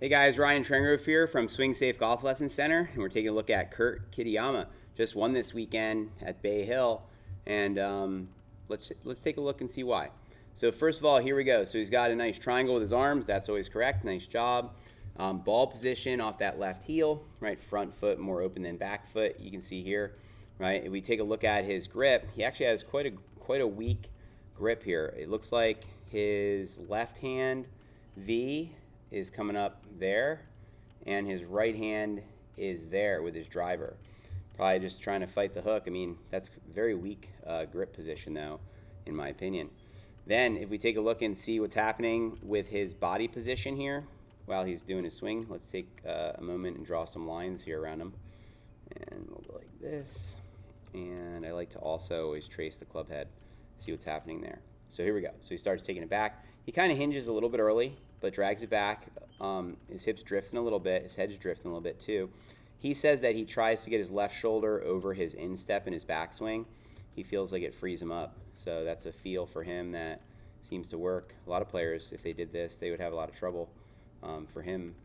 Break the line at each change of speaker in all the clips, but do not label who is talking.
Hey guys, Ryan Trengrove here from Swing Safe Golf Lesson Center, and we're taking a look at Kurt Kitayama. Just won this weekend at Bay Hill, and let's take a look and see why. So first of all, here we go. So he's got a nice triangle with his arms. That's always correct. Nice job. Ball position off that left heel, right? Front foot more open than back foot. You can see here, right? If we take a look at his grip, he actually has quite a weak grip here. It looks like his left hand V is coming up there, and his right hand is there with his driver. Probably just trying to fight the hook. I mean, that's very weak grip position though, in my opinion. Then if we take a look and see what's happening with his body position here while he's doing his swing, let's take a moment and draw some lines here around him. And we'll go like this. And I like to also always trace the club head, see what's happening there. So here we go. So he starts taking it back. He kind of hinges a little bit early, but drags it back. His hips drifting a little bit. His head's drifting a little bit too. He says that he tries to get his left shoulder over his instep in his backswing. He feels like it frees him up. So that's a feel for him that seems to work. A lot of players, if they did this, they would have a lot of trouble. For him,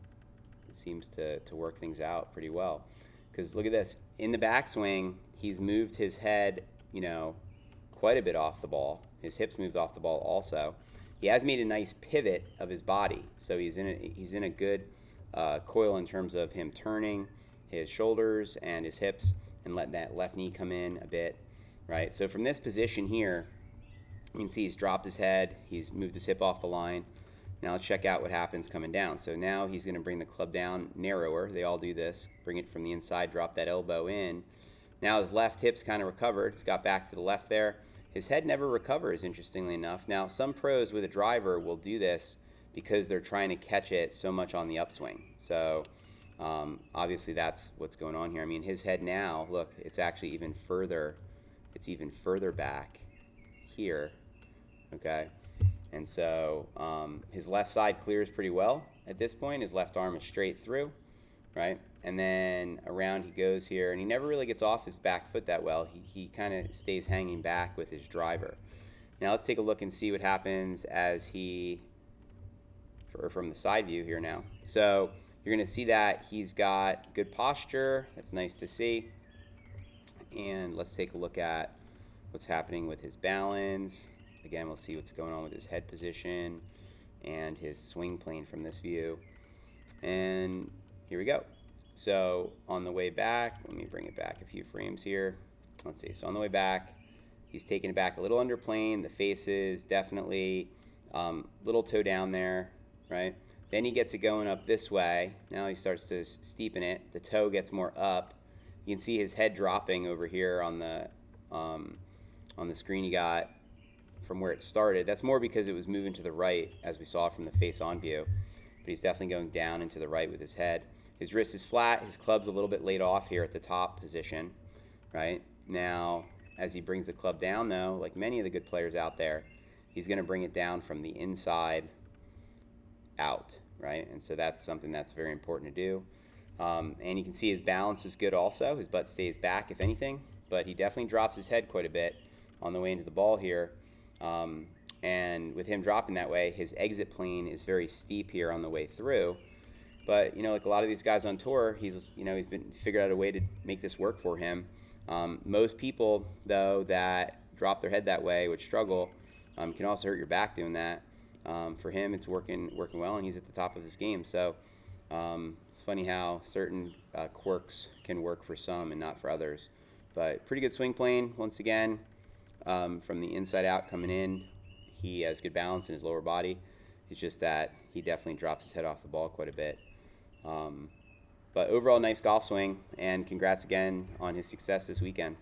it seems to work things out pretty well. Because look at this. In the backswing, he's moved his head, quite a bit off the ball. His hips moved off the ball also. He has made a nice pivot of his body, so he's in a good coil in terms of him turning his shoulders and his hips and letting that left knee come in a bit, right? So from this position here, you can see he's dropped his head, he's moved his hip off the line. Now let's check out what happens coming down. So now he's going to bring the club down narrower. They all do this. Bring it from the inside, drop that elbow in. Now his left hip's kind of recovered. It's got back to the left there. His head never recovers, interestingly enough. Now, some pros with a driver will do this because they're trying to catch it so much on the upswing. So, obviously, that's what's going on here. I mean, his head now, look, it's actually even further. It's even further back here, okay? And so, his left side clears pretty well at this point. His left arm is straight through, right? And then around he goes here, and he never really gets off his back foot that well. He kind of stays hanging back with his driver. Now let's take a look and see what happens as from the side view here now. So you're going to see that he's got good posture. That's nice to see. And let's take a look at what's happening with his balance. Again, we'll see what's going on with his head position and his swing plane from this view. And here we go. So on the way back, let me bring it back a few frames here. Let's see. So on the way back, he's taking it back a little under plane. The face is definitely little toe down there, right? Then he gets it going up this way. Now he starts to steepen it. The toe gets more up. You can see his head dropping over here on the screen you got from where it started. That's more because it was moving to the right, as we saw from the face-on view. But he's definitely going down and to the right with his head. His wrist is flat. His club's a little bit laid off here at the top position, right? Now, as he brings the club down, though, like many of the good players out there, he's going to bring it down from the inside out, right? And so that's something that's very important to do. And you can see his balance is good also. His butt stays back, if anything, but he definitely drops his head quite a bit on the way into the ball here. And with him dropping that way, his exit plane is very steep here on the way through. But, like a lot of these guys on tour, he's been figured out a way to make this work for him. Most people, though, that drop their head that way, which struggle, can also hurt your back doing that. For him, it's working well, and he's at the top of his game. So it's funny how certain quirks can work for some and not for others. But pretty good swing plane, once again, from the inside out coming in. He has good balance in his lower body. It's just that he definitely drops his head off the ball quite a bit. But overall, nice golf swing, and congrats again on his success this weekend.